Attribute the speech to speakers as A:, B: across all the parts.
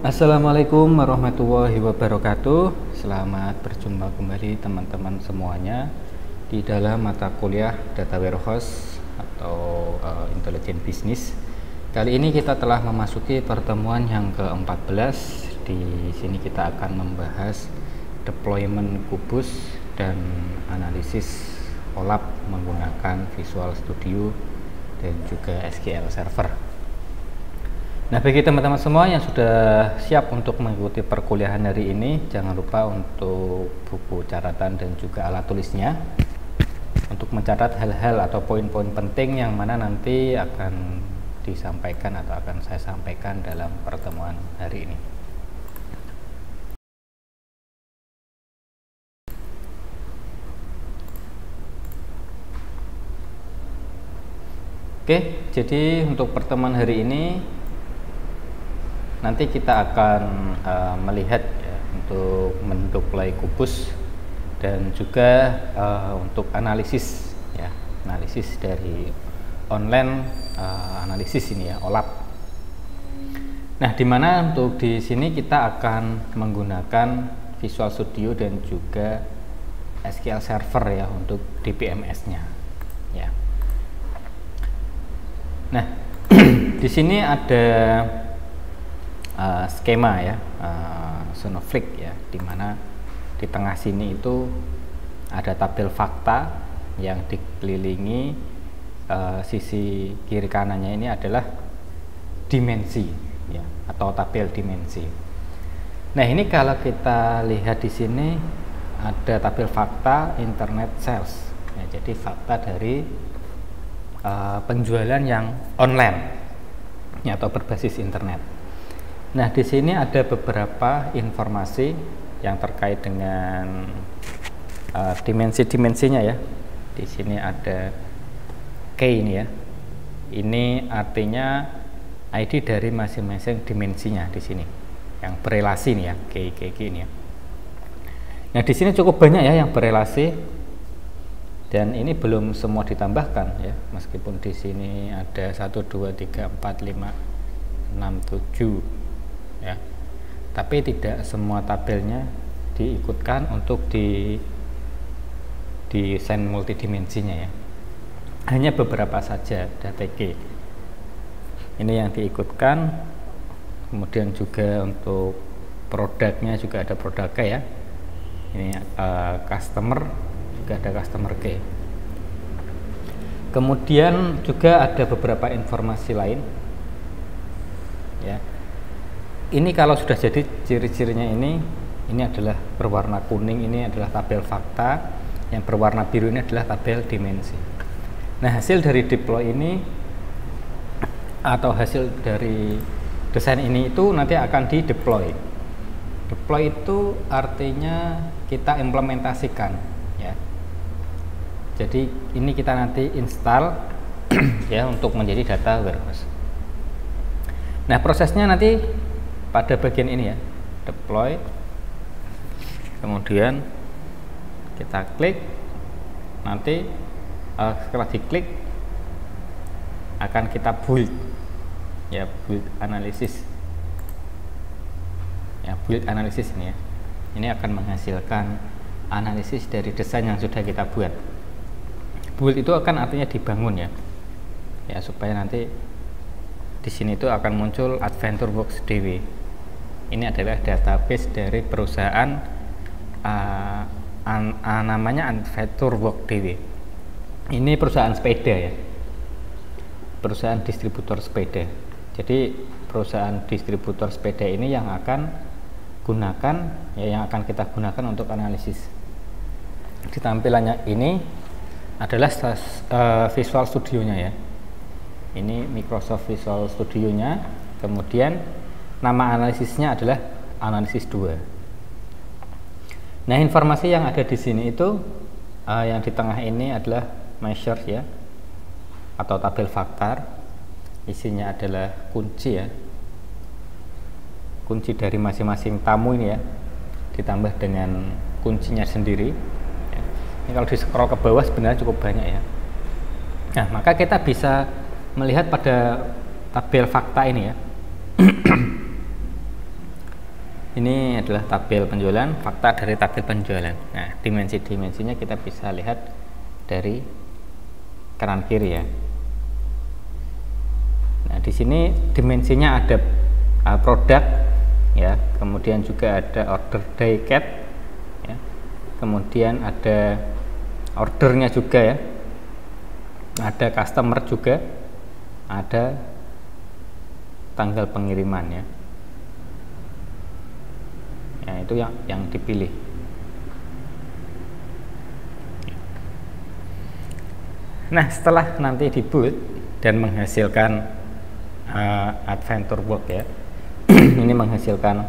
A: Assalamualaikum warahmatullahi wabarakatuh. Selamat berjumpa kembali teman-teman semuanya di dalam mata kuliah Data Warehouse atau Intelligent Business. Kali ini kita telah memasuki pertemuan yang ke-14. Di sini kita akan membahas deployment Kubus dan analisis OLAP menggunakan Visual Studio dan juga SQL Server. Nah, bagi teman-teman semua yang sudah siap untuk mengikuti perkuliahan hari ini, jangan lupa untuk buku catatan dan juga alat tulisnya untuk mencatat hal-hal atau poin-poin penting yang mana nanti akan disampaikan atau akan saya sampaikan dalam pertemuan hari ini. Oke, jadi untuk pertemuan hari ini nanti kita akan melihat ya, untuk mendeploy Kubus dan juga untuk analisis ya, analisis dari online analisis ini ya, OLAP. Nah, dimana untuk di sini kita akan menggunakan Visual Studio dan juga SQL Server ya untuk DBMS-nya ya. Nah, di sini ada skema ya, Snowflake ya, dimana di tengah sini itu ada tabel fakta yang dikelilingi sisi kiri kanannya ini adalah dimensi ya, atau tabel dimensi. Nah, ini kalau kita lihat di sini ada tabel fakta internet sales ya, jadi fakta dari penjualan yang online ya, atau berbasis internet. Nah, di sini ada beberapa informasi yang terkait dengan dimensi-dimensinya ya. Di sini ada key ini ya. Ini artinya ID dari masing-masing dimensinya di sini. Yang berelasi nih ya, key ini ya. Nah, di sini cukup banyak ya yang berelasi. Dan ini belum semua ditambahkan ya. Meskipun di sini ada 1 2 3 4 5 6 7 ya, tapi tidak semua tabelnya diikutkan untuk di desain multidimensinya ya, hanya beberapa saja DTG ini yang diikutkan. Kemudian juga untuk produknya juga ada produknya ya, ini customer juga ada customer key. Kemudian juga ada beberapa informasi lain ya. Ini kalau sudah jadi ciri-cirinya ini adalah berwarna kuning, ini adalah tabel fakta, yang berwarna biru ini adalah tabel dimensi. Nah, hasil dari deploy ini atau hasil dari desain ini itu nanti akan di deploy. Deploy itu artinya kita implementasikan ya. Jadi ini kita nanti install ya untuk menjadi data warehouse. Nah, prosesnya nanti pada bagian ini ya, deploy, kemudian kita klik, nanti setelah diklik akan kita build ya, build analisis ya, build analisis ini ya. Ini akan menghasilkan analisis dari desain yang sudah kita buat. Build itu akan artinya dibangun ya, ya supaya nanti di sini itu akan muncul AdventureWorks DW. Ini adalah database dari perusahaan namanya AdventureWorks DW. Ini perusahaan sepeda ya, perusahaan distributor sepeda. Jadi perusahaan distributor sepeda ini yang akan gunakan ya, yang akan kita gunakan untuk analisis. Di tampilannya ini adalah Visual Studio-nya ya. Ini Microsoft Visual Studio-nya. Kemudian nama analisisnya adalah analisis 2. Nah, informasi yang ada di sini itu yang di tengah ini adalah measures ya, atau tabel fakta. Isinya adalah kunci ya, kunci dari masing-masing tamu ini ya, ditambah dengan kuncinya sendiri ya. Ini kalau di scroll ke bawah sebenarnya cukup banyak ya. Nah, maka kita bisa melihat pada tabel fakta ini ya Ini adalah tabel penjualan, fakta dari tabel penjualan. Nah, dimensi-dimensinya kita bisa lihat dari kanan kiri ya. Nah, di sini dimensinya ada produk ya, kemudian juga ada order die cat ya. Kemudian ada ordernya juga ya. Ada customer juga. Ada tanggal pengiriman ya. Ya, itu yang dipilih. Nah, setelah nanti dibuat dan menghasilkan adventure work ya, ini menghasilkan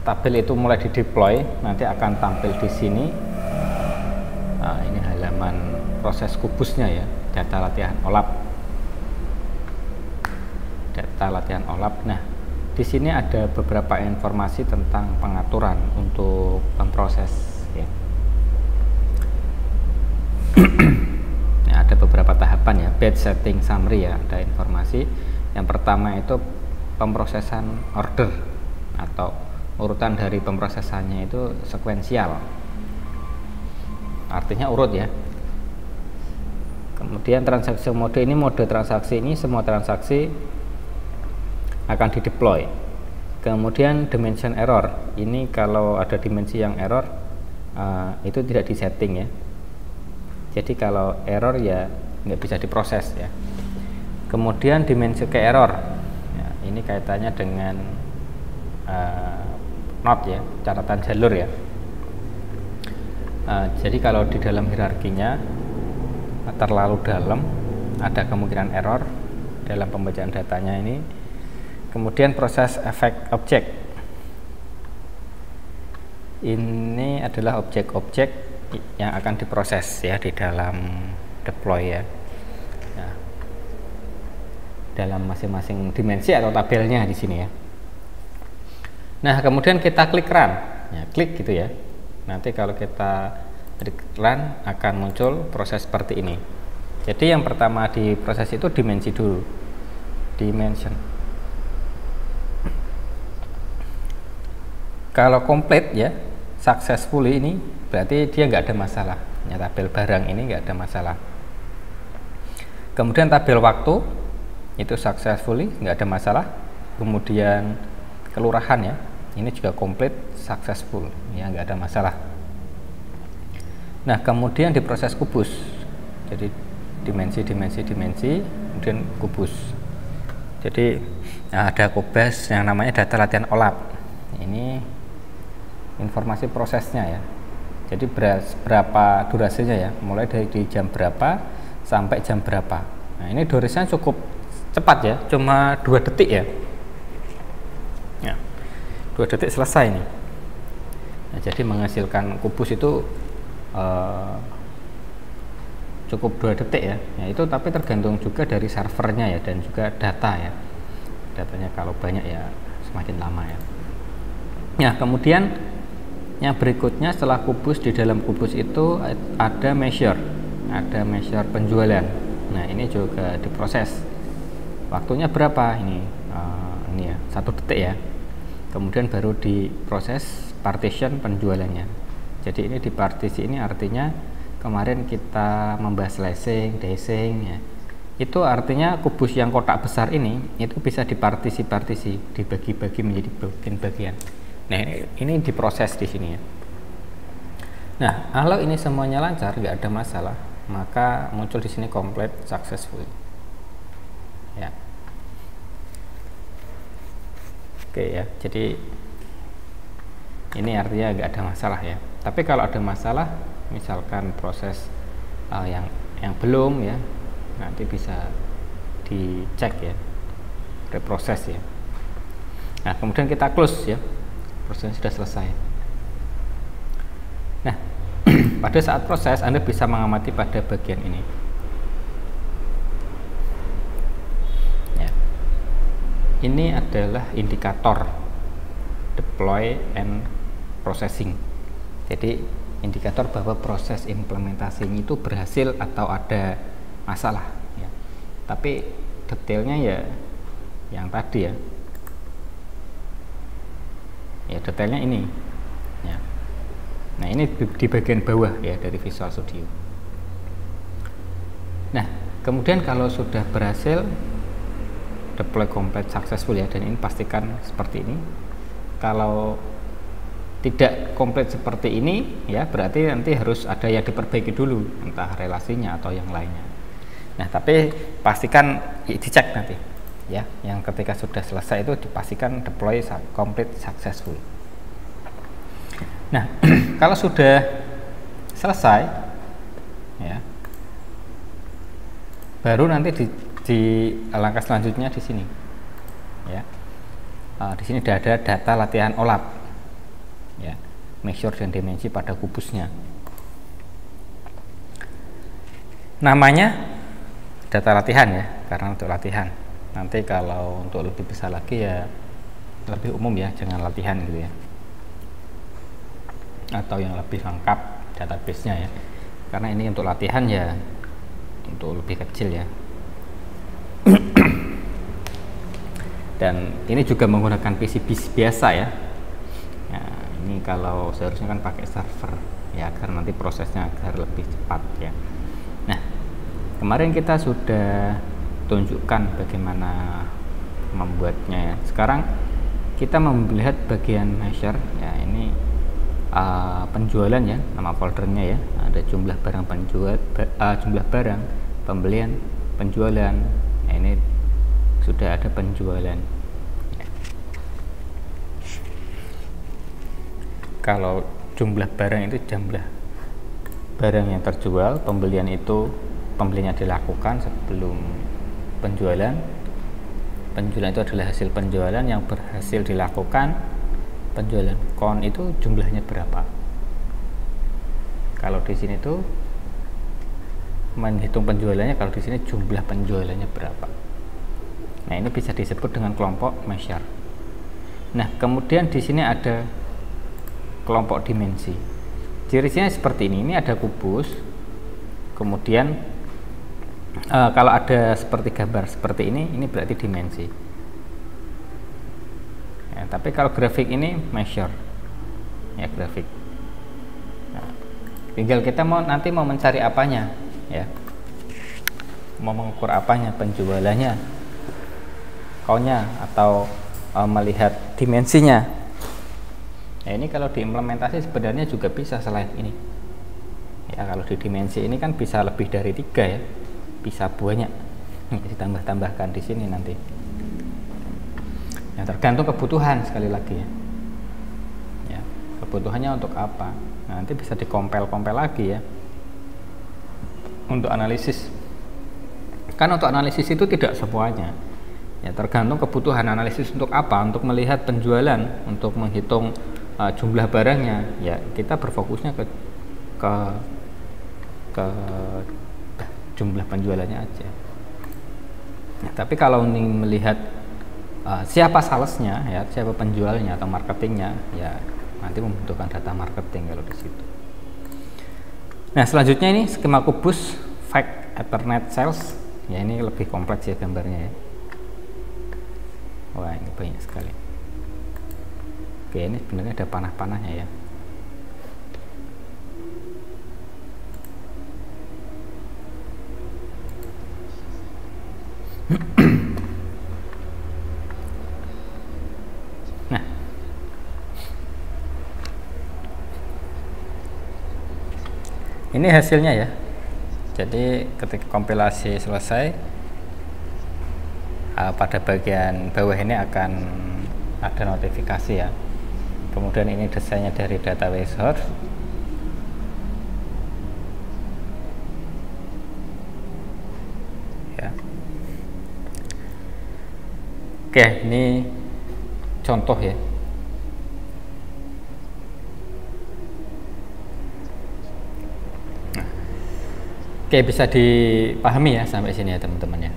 A: tabel itu mulai dideploy, nanti akan tampil di sini. Ini halaman proses kubusnya ya, data latihan OLAP. Data latihan OLAP. Nah, di sini ada beberapa informasi tentang pengaturan untuk pemproses ya. Nah, ada beberapa tahapan ya, batch setting summary ya, ada informasi. Yang pertama itu pemrosesan order atau urutan dari pemrosesannya itu sekuensial, artinya urut ya. Kemudian transaksi mode ini, mode transaksi ini semua transaksi akan dideploy. Kemudian dimension error, ini kalau ada dimensi yang error itu tidak disetting ya. Jadi kalau error ya nggak bisa diproses ya. Kemudian dimensi ke error ya, ini kaitannya dengan not ya, catatan jalur ya. Jadi kalau di dalam hierarkinya terlalu dalam, ada kemungkinan error dalam pembacaan datanya ini. Kemudian proses efek objek, ini adalah objek-objek yang akan diproses ya di dalam deploy ya. Nah, dalam masing-masing dimensi atau tabelnya di sini ya. Nah, kemudian kita klik run, ya, klik gitu ya. Nanti kalau kita klik run akan muncul proses seperti ini. Jadi yang pertama diproses itu dimensi dulu, dimension. Kalau komplit ya, successfully ini berarti dia nggak ada masalah. Ya, tabel barang ini nggak ada masalah. Kemudian tabel waktu itu successfully nggak ada masalah. Kemudian kelurahan ya, ini juga komplit successful, ya nggak ada masalah. Nah, kemudian diproses kubus. Jadi dimensi, kemudian kubus. Jadi ada kubus yang namanya data latihan OLAP. Ini informasi prosesnya ya. Jadi berapa durasinya ya, mulai dari jam berapa sampai jam berapa. Nah, ini durasinya cukup cepat ya, cuma 2 detik ya. 2 detik selesai nih. Nah, jadi menghasilkan kubus itu cukup 2 detik ya. Nah, itu tapi tergantung juga dari servernya ya, dan juga data ya. Datanya kalau banyak ya semakin lama ya. Nah, kemudian yang berikutnya setelah kubus, di dalam kubus itu ada measure penjualan. Nah, ini juga diproses. Waktunya berapa ini? Ini ya 1 detik ya. Kemudian baru diproses partition penjualannya. Jadi ini di partisi ini artinya kemarin kita membahas slicing, dicing ya. Itu artinya kubus yang kotak besar ini itu bisa dipartisi-partisi, dibagi-bagi menjadi bagian-bagian. Nah, ini diproses di sini ya. Nah, kalau ini semuanya lancar, nggak ada masalah, maka muncul di sini complete successfully. Ya. Oke ya, jadi ini artinya nggak ada masalah ya. Tapi kalau ada masalah, misalkan proses yang belum ya, nanti bisa dicek ya, reproses ya. Nah, kemudian kita close ya. Prosesnya sudah selesai. Nah, pada saat proses Anda bisa mengamati pada bagian ini. Ya. Ini adalah indikator deploy and processing. Jadi indikator bahwa proses implementasinya itu berhasil atau ada masalah. Ya. Tapi detailnya ya yang tadi ya. Ya, detailnya ini ya. Nah, ini di bagian bawah ya dari Visual Studio. Nah, kemudian kalau sudah berhasil deploy complete successful ya, dan ini pastikan seperti ini. Kalau tidak komplit seperti ini ya, berarti nanti harus ada yang diperbaiki dulu, entah relasinya atau yang lainnya. Nah, tapi pastikan dicek nanti ya, yang ketika sudah selesai itu dipastikan deploy complete successful. Nah, kalau sudah selesai ya, baru nanti di langkah selanjutnya di sini ya. Di sini sudah ada data latihan OLAP ya, measure dan dimensi pada kubusnya. Namanya data latihan ya, karena untuk latihan. Nanti kalau untuk lebih besar lagi ya lebih umum ya, jangan latihan gitu ya, atau yang lebih lengkap database-nya ya, karena ini untuk latihan ya, untuk lebih kecil ya. Dan ini juga menggunakan PC biasa ya. Nah, ini kalau seharusnya kan pakai server ya, agar nanti prosesnya agar lebih cepat ya. Nah, kemarin kita sudah tunjukkan bagaimana membuatnya ya. Sekarang kita melihat bagian measure ya. Ini penjualan ya, nama foldernya ya, ada jumlah barang penjual, jumlah barang, pembelian, penjualan. Nah, ini sudah ada penjualan ya. Kalau jumlah barang itu jumlah barang yang terjual, pembelian itu pembeliannya dilakukan sebelum penjualan. Penjualan itu adalah hasil penjualan yang berhasil dilakukan. Penjualan count itu jumlahnya berapa. Kalau di sini tuh menghitung penjualannya, kalau di sini jumlah penjualannya berapa. Nah, ini bisa disebut dengan kelompok measure. Nah, kemudian di sini ada kelompok dimensi. Ciri-cirinya seperti ini. Ini ada kubus. Kemudian kalau ada seperti gambar seperti ini berarti dimensi ya, tapi kalau grafik ini measure ya, grafik. Nah, tinggal kita nanti mau mencari apanya ya, mau mengukur apanya, penjualannya, count-nya, atau melihat dimensinya. Nah, ini kalau diimplementasi sebenarnya juga bisa selain ini ya. Kalau di dimensi ini kan bisa lebih dari 3 ya, bisa banyak, ditambah-tambahkan di sini nanti ya, tergantung kebutuhan sekali lagi ya, kebutuhannya untuk apa. Nah, nanti bisa dikompel-kompel lagi ya untuk analisis. Kan untuk analisis itu tidak semuanya ya, tergantung kebutuhan analisis untuk apa, untuk melihat penjualan, untuk menghitung jumlah barangnya ya, kita berfokusnya ke jumlah penjualannya aja. Nah, tapi kalau ingin melihat siapa salesnya ya, siapa penjualnya atau marketingnya ya, nanti membutuhkan data marketing kalau di situ. Nah, selanjutnya ini skema kubus fact Ethernet sales ya, ini lebih kompleks ya gambarnya ya. Wah, ini banyak sekali. Oke, ini sebenarnya ada panah-panahnya ya. Nah, ini hasilnya ya. Jadi ketika kompilasi selesai, pada bagian bawah ini akan ada notifikasi ya. Kemudian ini desainnya dari database source. Ya. Oke, ini contoh ya. Oke, bisa dipahami ya sampai sini ya teman-teman ya.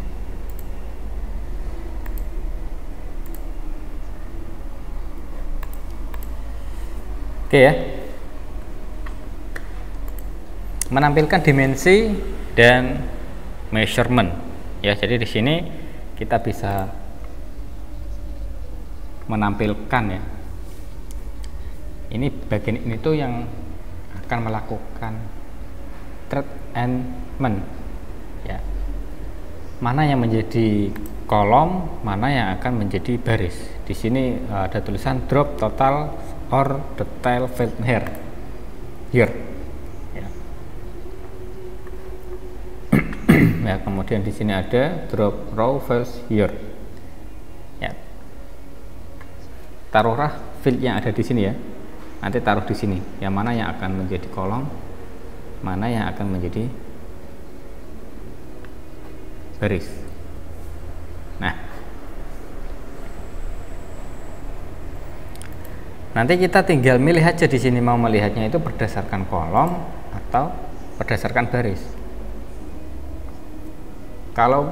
A: Oke ya. Menampilkan dimensi dan measurement ya. Jadi di sini kita bisa menampilkan ya. Ini bagian ini tuh yang akan melakukan treatment ya. Mana yang menjadi kolom, mana yang akan menjadi baris. Di sini ada tulisan drop total or detail field here. Ya. Ya, kemudian di sini ada drop row fields here. Ya. Taruhlah field yang ada di sini ya. Nanti taruh di sini. Yang mana yang akan menjadi kolom, mana yang akan menjadi baris. Nah, nanti kita tinggal milih aja di sini mau melihatnya itu berdasarkan kolom atau berdasarkan baris. Kalau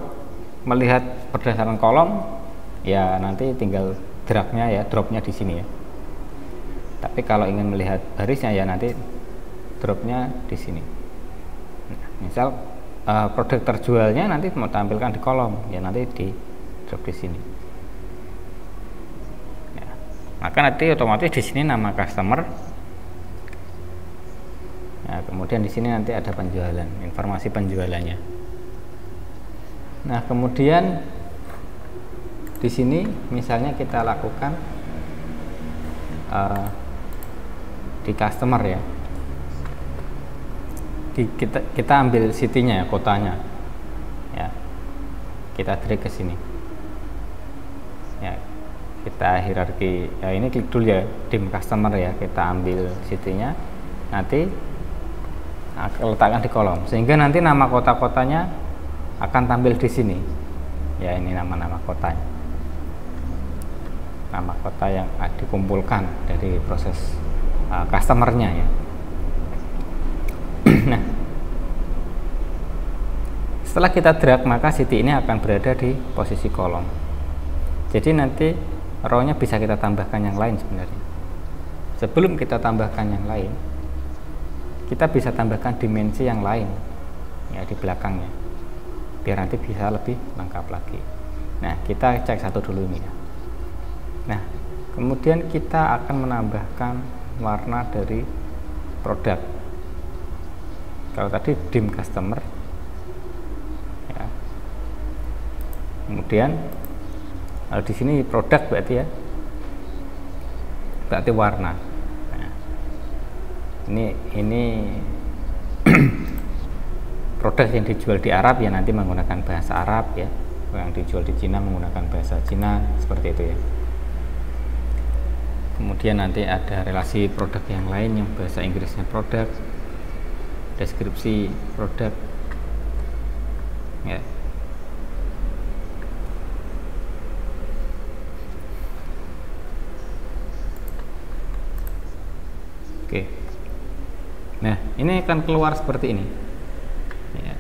A: melihat berdasarkan kolom, ya nanti tinggal dragnya ya, dropnya di sini ya. Tapi kalau ingin melihat barisnya ya nanti dropnya di sini. Nah, misal produk terjualnya nanti mau tampilkan di kolom, ya nanti di drop di sini. Ya, maka nanti otomatis di sini nama customer. Nah, kemudian di sini nanti ada penjualan, informasi penjualannya. Nah, kemudian di sini misalnya kita lakukan di customer ya. Kita ambil city-nya ya, kotanya. Ya. Kita drag ke sini. Ya. Kita hierarki. Ya, ini klik dulu ya, dim customer ya. Kita ambil city-nya. Nanti letakkan di kolom. Sehingga nanti nama kota-kotanya akan tampil di sini. Ya, ini nama-nama kotanya. Nama kota yang dikumpulkan dari proses customer-nya ya. Nah, setelah kita drag maka city ini akan berada di posisi kolom. Jadi nanti row-nya bisa kita tambahkan yang lain sebenarnya. Sebelum kita tambahkan yang lain, kita bisa tambahkan dimensi yang lain ya di belakangnya, biar nanti bisa lebih lengkap lagi. Nah, kita cek satu dulu ini ya. Nah, kemudian kita akan menambahkan warna dari produk. Kalau tadi dim customer ya. Kemudian kalau di sini produk berarti ya, berarti warna. Nah, ini produk yang dijual di Arab ya nanti menggunakan bahasa Arab ya, yang dijual di Cina menggunakan bahasa Cina, seperti itu ya. Kemudian nanti ada relasi produk yang lain yang bahasa Inggrisnya produk, deskripsi produk ya. Oke. Nah, ini akan keluar seperti ini ya.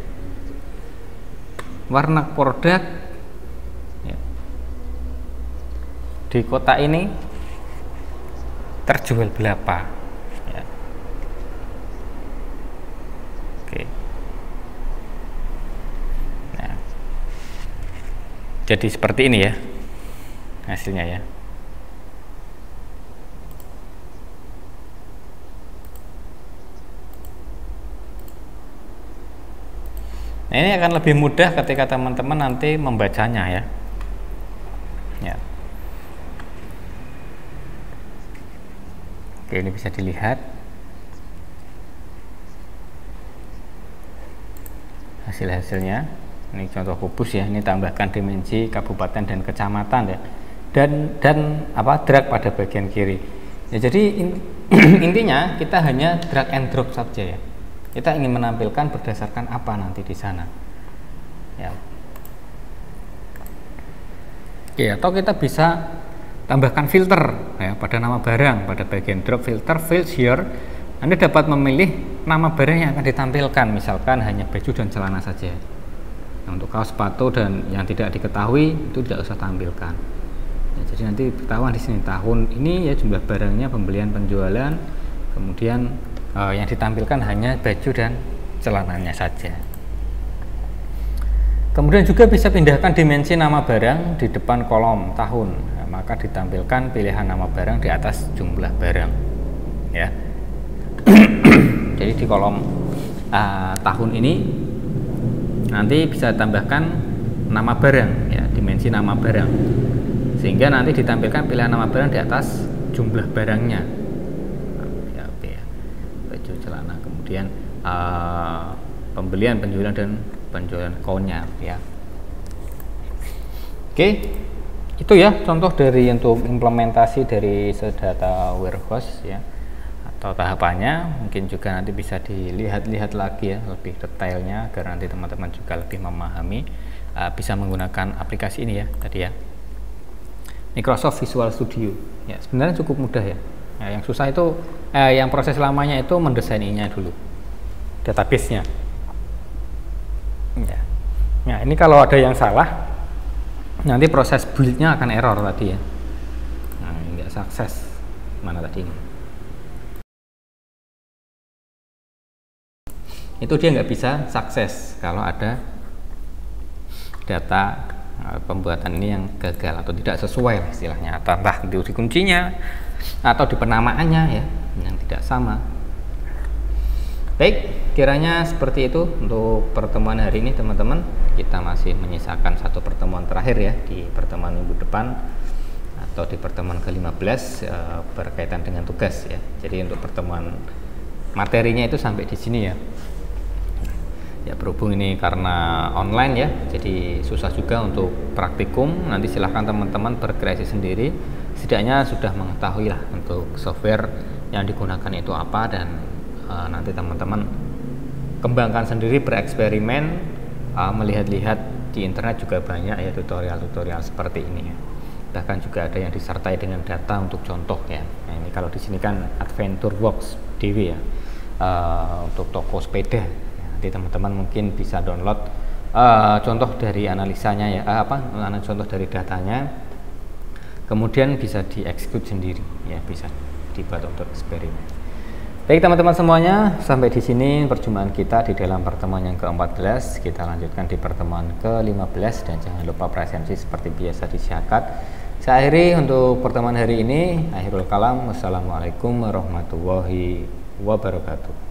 A: Warna produk ya. Di kota ini terjual berapa ya. Oke. Nah, jadi seperti ini ya hasilnya ya. Nah, ini akan lebih mudah ketika teman-teman nanti membacanya ya. Ya. Oke, ini bisa dilihat hasil-hasilnya. Ini contoh kubus ya, ini tambahkan dimensi kabupaten dan kecamatan ya. Dan drag pada bagian kiri. Ya, jadi intinya kita hanya drag and drop saja ya. Kita ingin menampilkan berdasarkan apa nanti di sana. Ya. Oke, atau kita bisa tambahkan filter ya pada nama barang, pada bagian drop filter fields here. Anda dapat memilih nama barang yang akan ditampilkan, misalkan hanya baju dan celana saja. Nah, untuk kaos, sepatu dan yang tidak diketahui itu tidak usah tampilkan. Ya, jadi nanti ketahuan di sini tahun ini ya jumlah barangnya, pembelian, penjualan, kemudian yang ditampilkan hanya baju dan celananya saja. Kemudian juga bisa pindahkan dimensi nama barang di depan kolom tahun. maka ditampilkan pilihan nama barang di atas jumlah barang ya. Jadi di kolom tahun ini nanti bisa tambahkan nama barang ya, dimensi nama barang, sehingga nanti ditampilkan pilihan nama barang di atas jumlah barangnya ya, baju, celana, kemudian pembelian, penjualan, dan penjualan countnya ya. Oke, itu ya contoh dari untuk implementasi dari data warehouse ya, atau tahapannya. Mungkin juga nanti bisa dilihat-lihat lagi ya lebih detailnya agar nanti teman-teman juga lebih memahami, bisa menggunakan aplikasi ini ya tadi ya, Microsoft Visual Studio ya. Sebenarnya cukup mudah ya, yang susah itu yang proses lamanya itu mendesaininya dulu database-nya ya. Nah ini kalau ada yang salah nanti proses build-nya akan error tadi ya. Nah ini nggak sukses, mana tadi ini, itu dia nggak bisa sukses kalau ada data pembuatan ini yang gagal atau tidak sesuai istilahnya, atau entah di kuncinya atau di penamaannya ya yang tidak sama. Baik, kiranya seperti itu untuk pertemuan hari ini teman-teman. Kita masih menyisakan satu pertemuan terakhir ya di pertemuan minggu depan atau di pertemuan ke-15 berkaitan dengan tugas ya. Jadi untuk pertemuan materinya itu sampai di sini ya. Ya berhubung ini karena online ya, jadi susah juga untuk praktikum. Nanti silahkan teman-teman berkreasi sendiri, setidaknya sudah mengetahui lah untuk software yang digunakan itu apa, dan nanti teman-teman kembangkan sendiri, bereksperimen, melihat-lihat di internet juga banyak ya tutorial-tutorial seperti ini ya. Bahkan juga ada yang disertai dengan data untuk contoh ya. Nah ini kalau di sini kan Adventure Works DW ya, untuk toko sepeda. Nanti teman-teman mungkin bisa download contoh dari analisanya ya, contoh dari datanya, kemudian bisa dieksekut sendiri ya, bisa dibuat untuk eksperimen. Baik teman-teman semuanya, sampai di sini perjumpaan kita di dalam pertemuan yang ke-14. Kita lanjutkan di pertemuan ke-15 dan jangan lupa presensi seperti biasa disiapkan. Saya akhiri untuk pertemuan hari ini. Akhirul kalam. Wassalamualaikum warahmatullahi wabarakatuh.